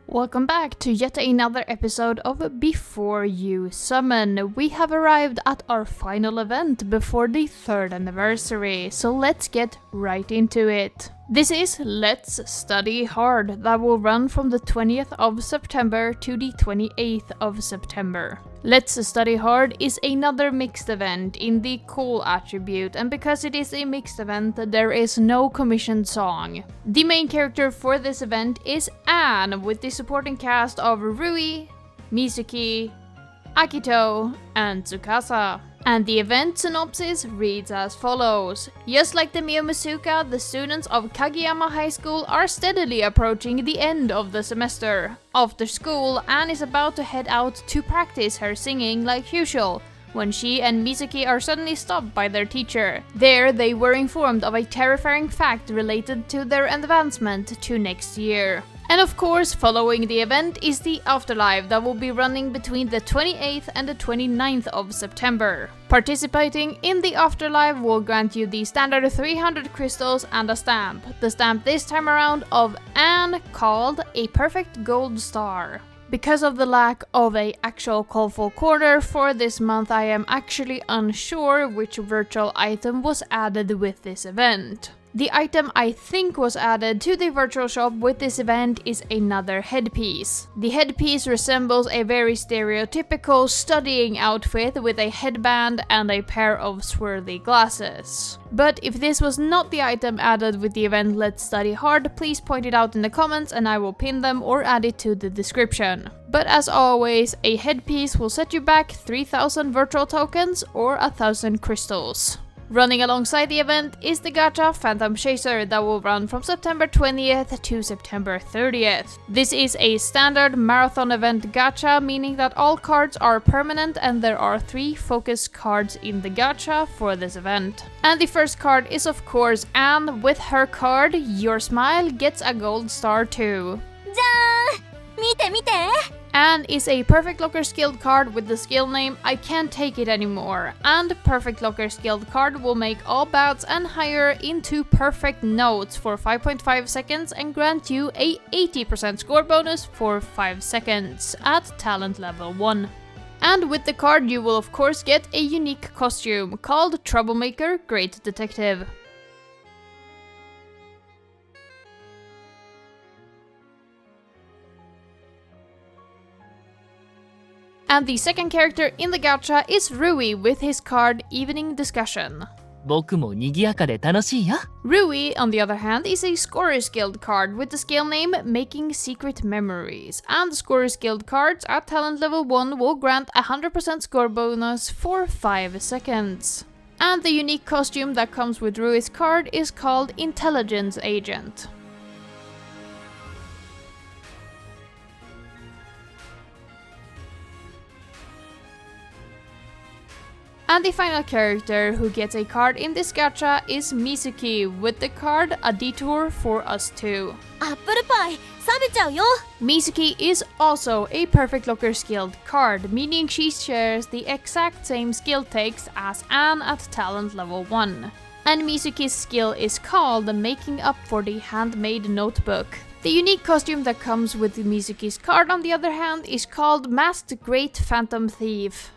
Welcome back to yet another episode of Before You Summon. We have arrived at our final event before the 3rd anniversary, so let's get right into it. This is Let's Study Hard, that will run from the 20th of September to the 28th of September. Let's Study Hard is another mixed event in the cool attribute, and because it is a mixed event, there is no commissioned song. The main character for this event is Anne, with the supporting cast of Rui, Mizuki, Akito, and Tsukasa. And the event synopsis reads as follows. Just like the Miyomasuka, the students of Kageyama High School are steadily approaching the end of the semester. After school, Anne is about to head out to practice her singing like usual, when she and Mizuki are suddenly stopped by their teacher. There, they were informed of a terrifying fact related to their advancement to next year. And of course, following the event is the Afterlife that will be running between the 28th and the 29th of September. Participating in the Afterlife will grant you the standard 300 crystals and a stamp. The stamp this time around of Anne, called a perfect gold star. Because of the lack of an actual colorful corner for this month, I am actually unsure which virtual item was added with this event. The item I think was added to the virtual shop with this event is another headpiece. The headpiece resembles a very stereotypical studying outfit with a headband and a pair of swirly glasses. But if this was not the item added with the event Let's Study Hard, please point it out in the comments and I will pin them or add it to the description. But as always, a headpiece will set you back 3000 virtual tokens or 1000 crystals. Running alongside the event is the Gacha Phantom Chaser that will run from September 20th to September 30th. This is a standard marathon event gacha, meaning that all cards are permanent and there are 3 focus cards in the gacha for this event. And the first card is of course Anne. With her card, Your Smile gets a gold star too. Anne is a Perfect Locker skilled card with the skill name I Can't Take It Anymore, and Perfect Locker skilled card will make all bouts and higher into perfect notes for 5.5 seconds and grant you a 80% score bonus for 5 seconds at talent level 1. And with the card you will of course get a unique costume called Troublemaker Great Detective. And the second character in the gacha is Rui with his card Evening Discussion. 僕も賑やかで楽しいよ。 Rui, on the other hand, is a Scorers Guild card with the skill name Making Secret Memories. And the Scorers Guild cards at talent level 1 will grant a 100% score bonus for 5 seconds. And the unique costume that comes with Rui's card is called Intelligence Agent. And the final character who gets a card in this gacha is Mizuki with the card A Detour for Us Two. アップルパイ冷めちゃうよ Mizuki is also a Perfect Locker skilled card, meaning she shares the exact same skill takes as Anne at talent level 1. And Mizuki's skill is called Making Up for the Handmade Notebook. The unique costume that comes with Mizuki's card, on the other hand, is called Masked Great Phantom Thief.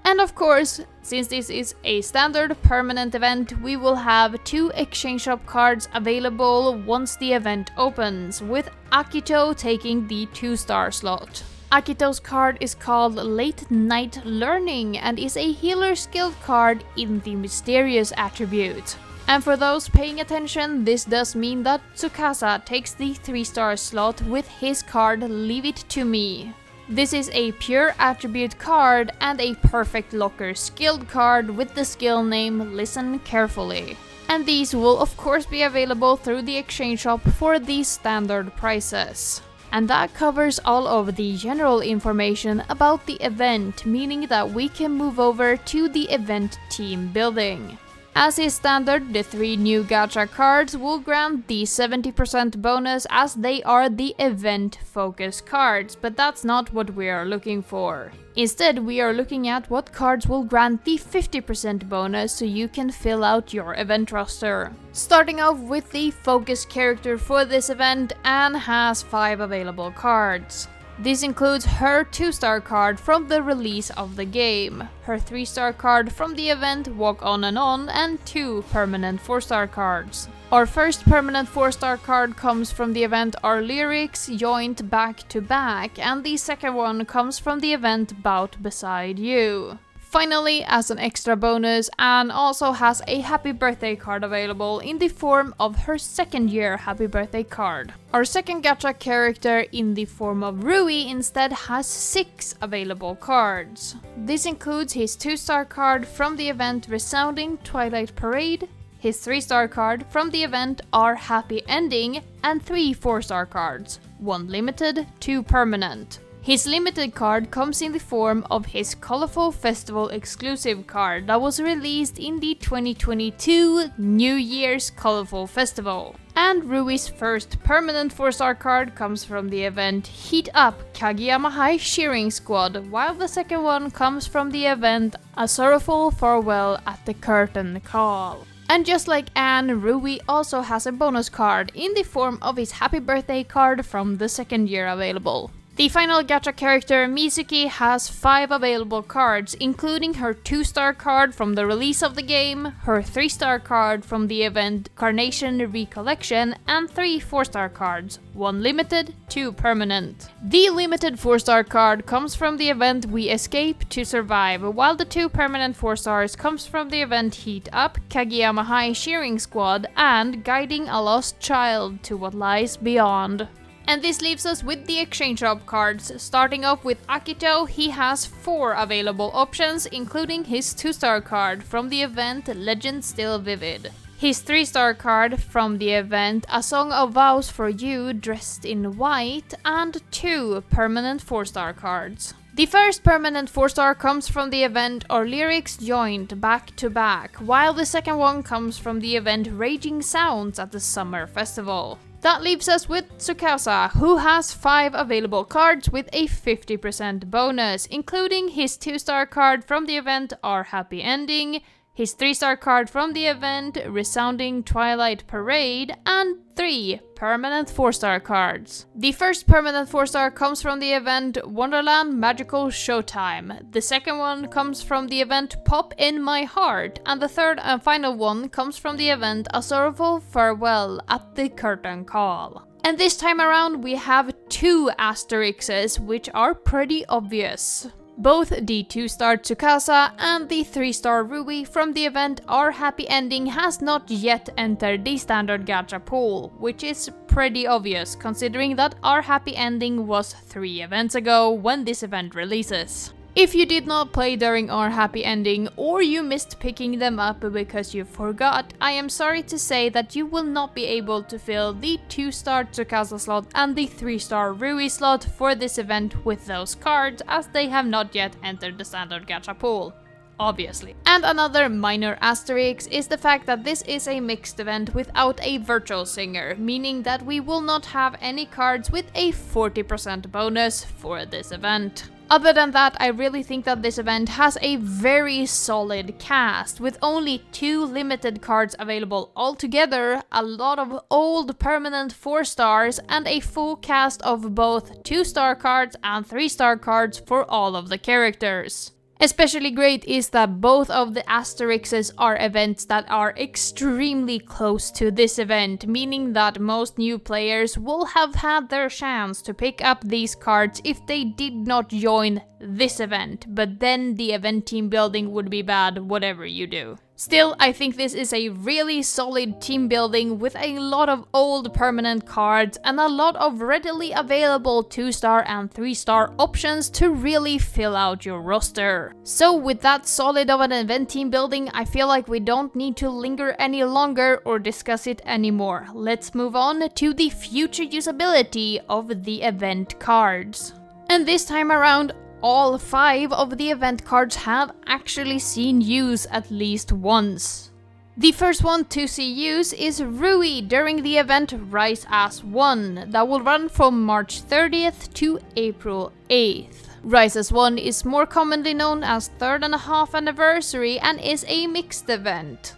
And of course, since this is a standard permanent event, we will have 2 exchange shop cards available once the event opens, with Akito taking the 2-star slot. Akito's card is called Late Night Learning and is a healer skilled card in the Mysterious attribute. And for those paying attention, this does mean that Tsukasa takes the 3-star slot with his card Leave It To Me. This is a pure attribute card and a Perfect Locker skilled card with the skill name Listen Carefully. And these will of course be available through the exchange shop for these standard prices. And that covers all of the general information about the event, meaning that we can move over to the event team building. As is standard, the 3 new gacha cards will grant the 70% bonus as they are the event focus cards, but that's not what we are looking for. Instead, we are looking at what cards will grant the 50% bonus so you can fill out your event roster. Starting off with the focus character for this event, Anne has 5 available cards. This includes her 2-star card from the release of the game, her 3-star card from the event Walk On, and 2 permanent 4-star cards. Our first permanent 4-star card comes from the event Our Lyrics joined back to back, and the second one comes from the event Bout Beside You. Finally, as an extra bonus, Anne also has a happy birthday card available in the form of her 2nd year happy birthday card. Our second gacha character in the form of Rui instead has 6 available cards. This includes his 2-star card from the event Resounding Twilight Parade, his 3-star card from the event Our Happy Ending, and 3 4-star cards, 1 limited, 2 permanent. His limited card comes in the form of his Colorful Festival exclusive card that was released in the 2022 New Year's Colorful Festival. And Rui's first permanent 4-star card comes from the event Heat Up Kageyama High Cheering Squad, while the second one comes from the event A Sorrowful Farewell at the Curtain Call. And just like Anne, Rui also has a bonus card in the form of his happy birthday card from the 2nd year available. The final gacha character, Mizuki, has 5 available cards, including her 2-star card from the release of the game, her 3-star card from the event Carnation Recollection, and 3 4-star cards, 1 limited, 2 permanent. The limited 4-star card comes from the event We Escape to Survive, while the 2 permanent 4-stars comes from the event Heat Up Kageyama High Cheering Squad and Guiding a Lost Child to What Lies Beyond. And this leaves us with the exchange shop cards. Starting off with Akito, he has 4 available options, including his 2-star card from the event Legend Still Vivid, his 3-star card from the event A Song of Vows for You Dressed in White, and 2 permanent 4-star cards. The first permanent 4-star comes from the event Our Lyrics joined back to back, while the second one comes from the event Raging Sounds at the Summer Festival. That leaves us with Tsukasa, who has 5 available cards with a 50% bonus, including his 2-star card from the event Our Happy Ending, his 3-star card from the event Resounding Twilight Parade, and 3 permanent 4-star cards. The first permanent 4-star comes from the event Wonderland Magical Showtime, the second one comes from the event Pop in My Heart, and the third and final one comes from the event A Sorrowful Farewell at the Curtain Call. And this time around we have 2 asterisks, which are pretty obvious. Both the 2-star Tsukasa and the 3-star Rui from the event Our Happy Ending has not yet entered the standard gacha pool, which is pretty obvious considering that Our Happy Ending was 3 events ago when this event releases. If you did not play during Our Happy Ending or you missed picking them up because you forgot, I am sorry to say that you will not be able to fill the 2-star Tsukasa slot and the 3-star Rui slot for this event with those cards, as they have not yet entered the standard gacha pool. Obviously. And another minor asterisk is the fact that this is a mixed event without a virtual singer, meaning that we will not have any cards with a 40% bonus for this event. Other than that, I really think that this event has a very solid cast, with only 2 limited cards available altogether, a lot of old permanent 4-stars, and a full cast of both 2-star cards and 3-star cards for all of the characters. Especially great is that both of the asterisks are events that are extremely close to this event, meaning that most new players will have had their chance to pick up these cards if they did not join this event, but then the event team building would be bad whatever you do. Still, I think this is a really solid team building with a lot of old permanent cards and a lot of readily available 2-star and 3-star options to really fill out your roster. So with that solid of an event team building, I feel like we don't need to linger any longer or discuss it anymore. Let's move on to the future usability of the event cards. And this time around, all 5 of the event cards have actually seen use at least once. The first one to see use is Rui during the event Rise as One, that will run from March 30th to April 8th. Rise as One is more commonly known as 3rd and a half anniversary and is a mixed event.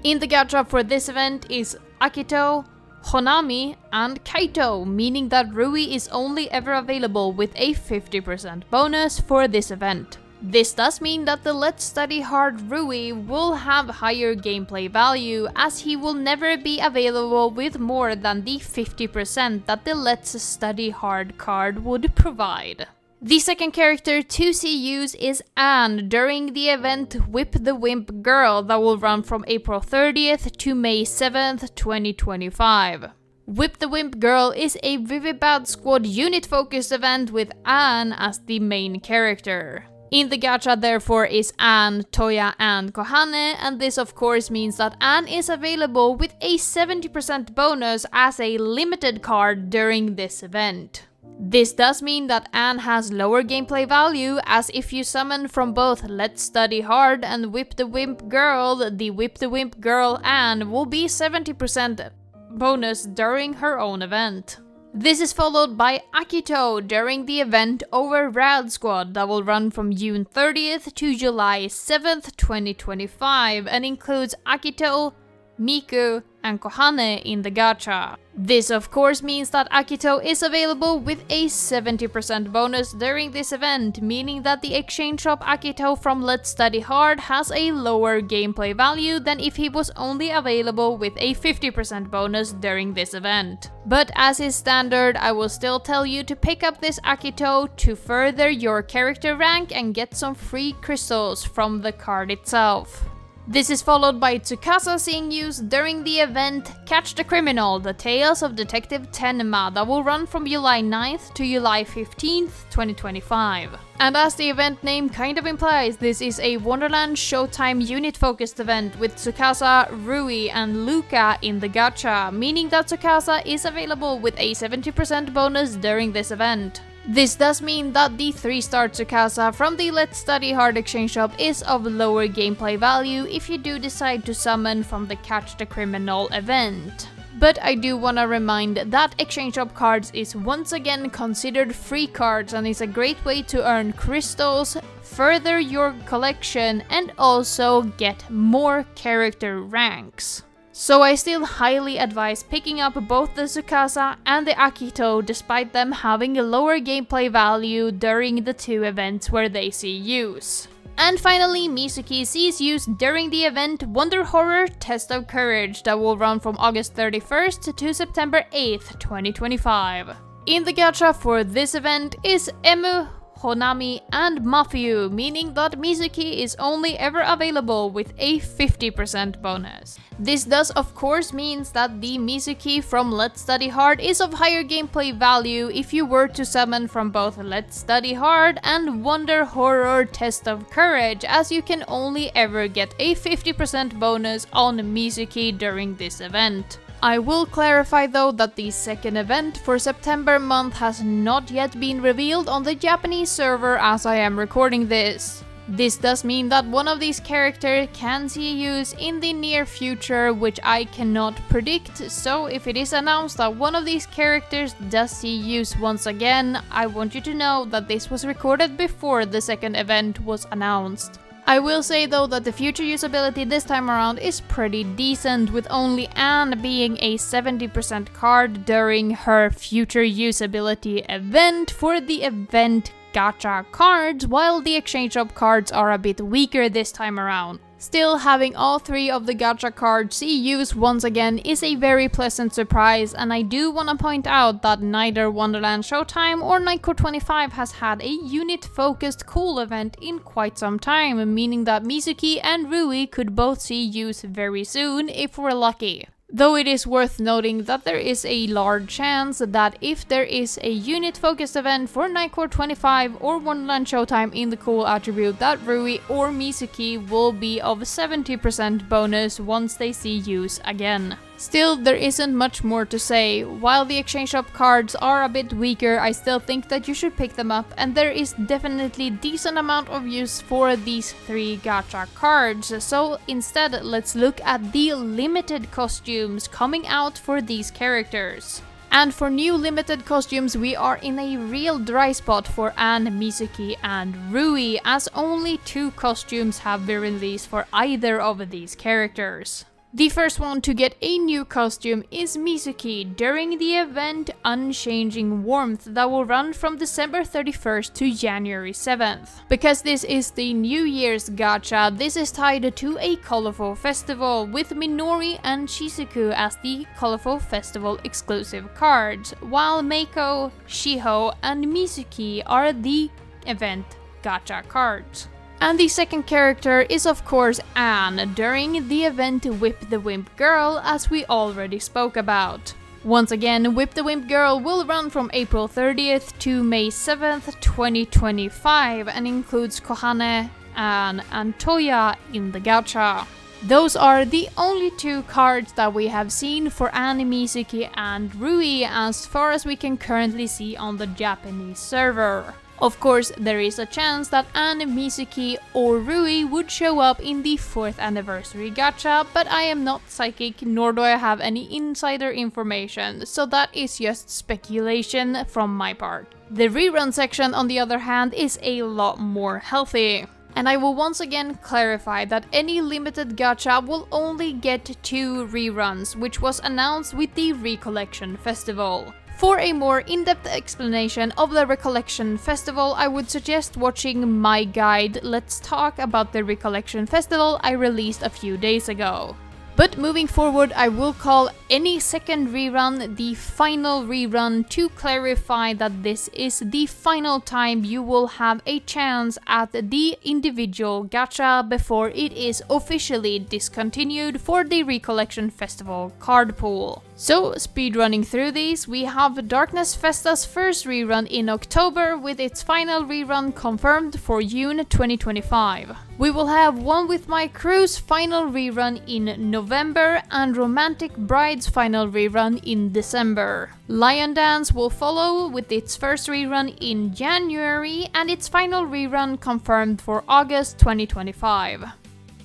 In the gacha for this event is Akito, Honami, and Kaito, meaning that Rui is only ever available with a 50% bonus for this event. This does mean that the Let's Study Hard Rui will have higher gameplay value, as he will never be available with more than the 50% that the Let's Study Hard card would provide. The second character to see use is Anne during the event Whip the Wimp Girl, that will run from April 30th to May 7th, 2025. Whip the Wimp Girl is a Vivibad Squad unit focused event with Anne as the main character. In the gacha therefore is Anne, Toya, and Kohane, and this of course means that Anne is available with a 70% bonus as a limited card during this event. This does mean that Anne has lower gameplay value, as if you summon from both Let's Study Hard and Whip the Wimp Girl, the Whip the Wimp Girl Anne will be 70% bonus during her own event. This is followed by Akito during the event Over Rad Squad, that will run from June 30th to July 7th, 2025, and includes Akito, Miku, and Kohane in the gacha. This of course means that Akito is available with a 70% bonus during this event, meaning that the exchange shop Akito from Let's Study Hard has a lower gameplay value than if he was only available with a 50% bonus during this event. But as is standard, I will still tell you to pick up this Akito to further your character rank and get some free crystals from the card itself. This is followed by Tsukasa seeing use during the event Catch the Criminal, the Tales of Detective Tenma, that will run from July 9th to July 15th, 2025. And as the event name kind of implies, this is a Wonderland Showtime unit-focused event with Tsukasa, Rui, and Luca in the gacha, meaning that Tsukasa is available with a 70% bonus during this event. This does mean that the 3-star Tsukasa from the Let's Study Hard exchange shop is of lower gameplay value if you do decide to summon from the Catch the Criminal event. But I do wanna remind that exchange shop cards is once again considered free cards and is a great way to earn crystals, further your collection, and also get more character ranks. So I still highly advise picking up both the Tsukasa and the Akito, despite them having a lower gameplay value during the two events where they see use. And finally, Mizuki sees use during the event Wonder Horror Test of Courage, that will run from August 31st to September 8th, 2025. In the gacha for this event is Emu, Honami, and Mafyu, meaning that Mizuki is only ever available with a 50% bonus. This does of course means that the Mizuki from Let's Study Hard is of higher gameplay value if you were to summon from both Let's Study Hard and Wonder Horror Test of Courage, as you can only ever get a 50% bonus on Mizuki during this event. I will clarify though that the second event for September month has not yet been revealed on the Japanese server as I am recording this. This does mean that one of these characters can see use in the near future, which I cannot predict, so if it is announced that one of these characters does see use once again, I want you to know that this was recorded before the second event was announced. I will say though that the future usability this time around is pretty decent, with only Anne being a 70% card during her future usability event for the event gacha cards, while the exchange shop cards are a bit weaker this time around. Still, having all three of the gacha cards see use once again is a very pleasant surprise, and I do want to point out that neither Wonderland Showtime or Nightcore 25 has had a unit-focused cool event in quite some time, meaning that Mizuki and Rui could both see use very soon if we're lucky. Though it is worth noting that there is a large chance that if there is a unit-focused event for Nightcore 25 or Wonderland Showtime in the cool attribute, that Rui or Mizuki will be of 70% bonus once they see use again. Still, there isn't much more to say. While the exchange shop cards are a bit weaker, I still think that you should pick them up, and there is definitely decent amount of use for these 3 gacha cards. So instead, let's look at the limited costumes coming out for these characters. And for new limited costumes, we are in a real dry spot for Anne, Mizuki, and Rui, as only 2 costumes have been released for either of these characters. The first one to get a new costume is Mizuki during the event Unchanging Warmth that will run from December 31st to January 7th. Because this is the New Year's gacha, this is tied to a colorful festival with Minori and Shizuku as the colorful festival exclusive cards, while Meiko, Shiho, and Mizuki are the event gacha cards. And the second character is of course Anne during the event Whip the Wimp Girl, as we already spoke about. Once again, Whip the Wimp Girl will run from April 30th to May 7th, 2025 and includes Kohane, Anne, and Toya in the gacha. Those are the only 2 cards that we have seen for Anne, Mizuki, and Rui as far as we can currently see on the Japanese server. Of course, there is a chance that Anne, Mizuki, or Rui would show up in the 4th anniversary gacha, but I am not psychic nor do I have any insider information, so that is just speculation from my part. The rerun section, on the other hand, is a lot more healthy. And I will once again clarify that any limited gacha will only get 2 reruns, which was announced with the Recollection Festival. For a more in-depth explanation of the Recollection Festival, I would suggest watching my guide Let's Talk About the Recollection Festival I released a few days ago. But moving forward, I will call any second rerun the final rerun to clarify that this is the final time you will have a chance at the individual gacha before it is officially discontinued for the Recollection Festival card pool. So, speedrunning through these, we have Darkness Festa's first rerun in October with its final rerun confirmed for June 2025. We will have One With My Crew's final rerun in November and Romantic Bride's final rerun in December. Lion Dance will follow with its first rerun in January and its final rerun confirmed for August 2025.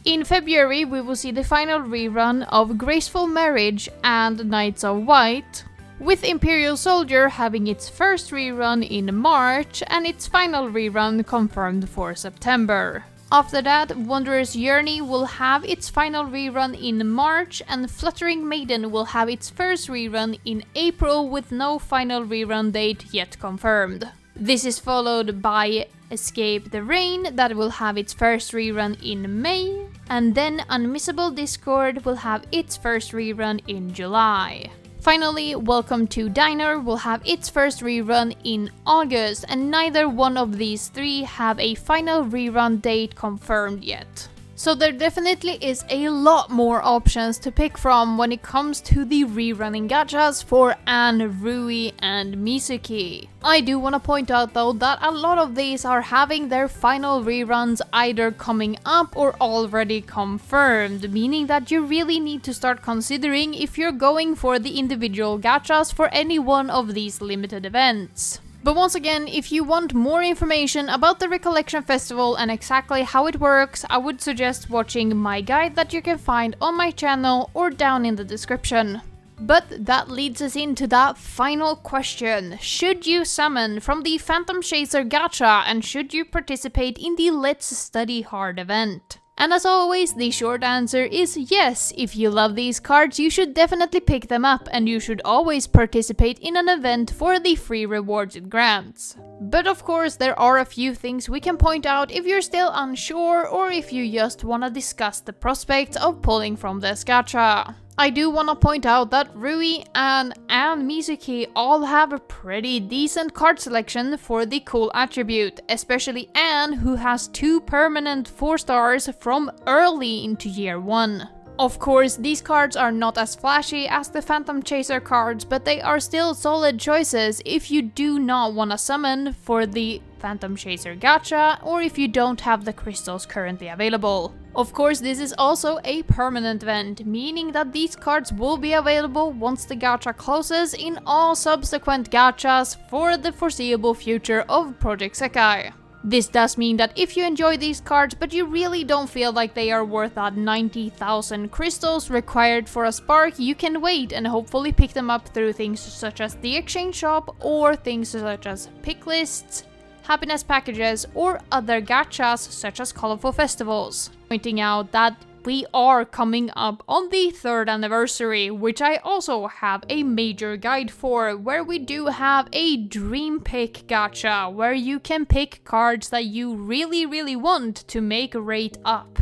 In February, we will see the final rerun of Graceful Marriage and Knights of White, with Imperial Soldier having its first rerun in March and its final rerun confirmed for September. After that, Wanderer's Journey will have its final rerun in March and Fluttering Maiden will have its first rerun in April with no final rerun date yet confirmed. This is followed by Escape the Rain that will have its first rerun in May, and then Unmissable Discord will have its first rerun in July. Finally, Welcome to Diner will have its first rerun in August, and neither one of these 3 have a final rerun date confirmed yet. So there definitely is a lot more options to pick from when it comes to the rerunning gachas for Anne, Rui, and Mizuki. I do want to point out though that a lot of these are having their final reruns either coming up or already confirmed, meaning that you really need to start considering if you're going for the individual gachas for any one of these limited events. But once again, if you want more information about the Recollection Festival and exactly how it works, I would suggest watching my guide that you can find on my channel or down in the description. But that leads us into that final question. Should you summon from the Phantom Chaser Gacha and should you participate in the Let's Study Hard event? And as always, the short answer is yes. If you love these cards, you should definitely pick them up and you should always participate in an event for the free rewards it grants. But of course, there are a few things we can point out if you're still unsure or if you just want to discuss the prospect of pulling from this gacha. I do want to point out that Rui, Anne, and Mizuki all have a pretty decent card selection for the cool attribute, especially Anne, who has 2 permanent 4 stars from early into year 1. Of course, these cards are not as flashy as the Phantom Chaser cards, but they are still solid choices if you do not want to summon for the Phantom Chaser Gacha or if you don't have the crystals currently available. Of course, this is also a permanent event, meaning that these cards will be available once the gacha closes in all subsequent gachas for the foreseeable future of Project Sekai. This does mean that if you enjoy these cards but you really don't feel like they are worth that 90,000 crystals required for a spark, you can wait and hopefully pick them up through things such as the exchange shop or things such as pick lists, happiness packages, or other gachas such as colorful festivals. Pointing out that we are coming up on the 3rd anniversary, which I also have a major guide for, where we do have a dream pick gacha, where you can pick cards that you really want to make rate up.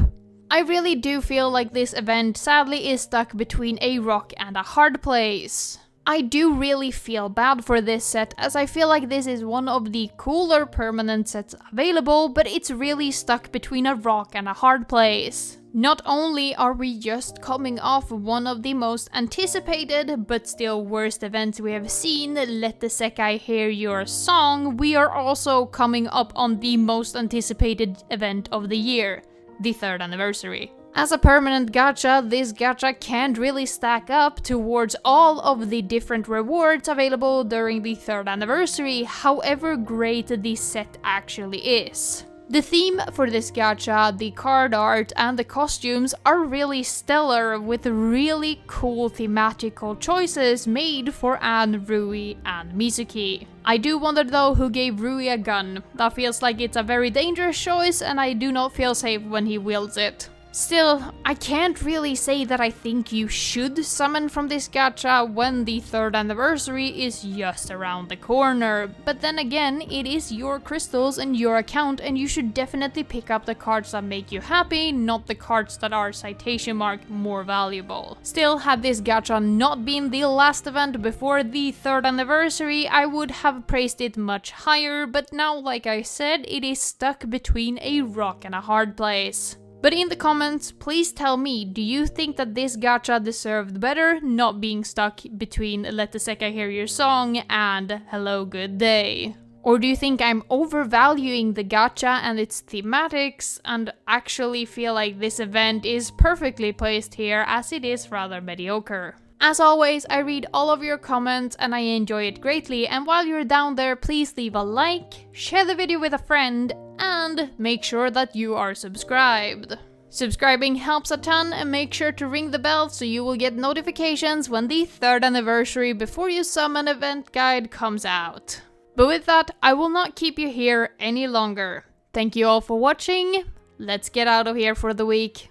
I really do feel like this event sadly is stuck between a rock and a hard place. I do really feel bad for this set, as I feel like this is one of the cooler permanent sets available, but it's really stuck between a rock and a hard place. Not only are we just coming off one of the most anticipated but still worst events we have seen, Let the Sekai Hear Your Song, we are also coming up on the most anticipated event of the year, the 3rd anniversary. As a permanent gacha, this gacha can't really stack up towards all of the different rewards available during the 3rd anniversary, however great the set actually is. The theme for this gacha, the card art, and the costumes are really stellar, with really cool thematical choices made for Anne, Rui, and Mizuki. I do wonder though who gave Rui a gun. That feels like it's a very dangerous choice, and I do not feel safe when he wields it. Still, I can't really say that I think you should summon from this gacha when the 3rd anniversary is just around the corner, but then again, it is your crystals and your account, and you should definitely pick up the cards that make you happy, not the cards that are citation marked more valuable. Still, had this gacha not been the last event before the 3rd anniversary, I would have praised it much higher, but now, like I said, it is stuck between a rock and a hard place. But in the comments, please tell me, do you think that this gacha deserved better, not being stuck between Let the Sekai Hear Your Song and Hello Good Day? Or do you think I'm overvaluing the gacha and its thematics and actually feel like this event is perfectly placed here as it is rather mediocre? As always, I read all of your comments and I enjoy it greatly, and while you're down there, please leave a like, share the video with a friend, and make sure that you are subscribed. Subscribing helps a ton, and make sure to ring the bell so you will get notifications when the 3rd anniversary Before You Summon event guide comes out. But with that, I will not keep you here any longer. Thank you all for watching. Let's get out of here for the week.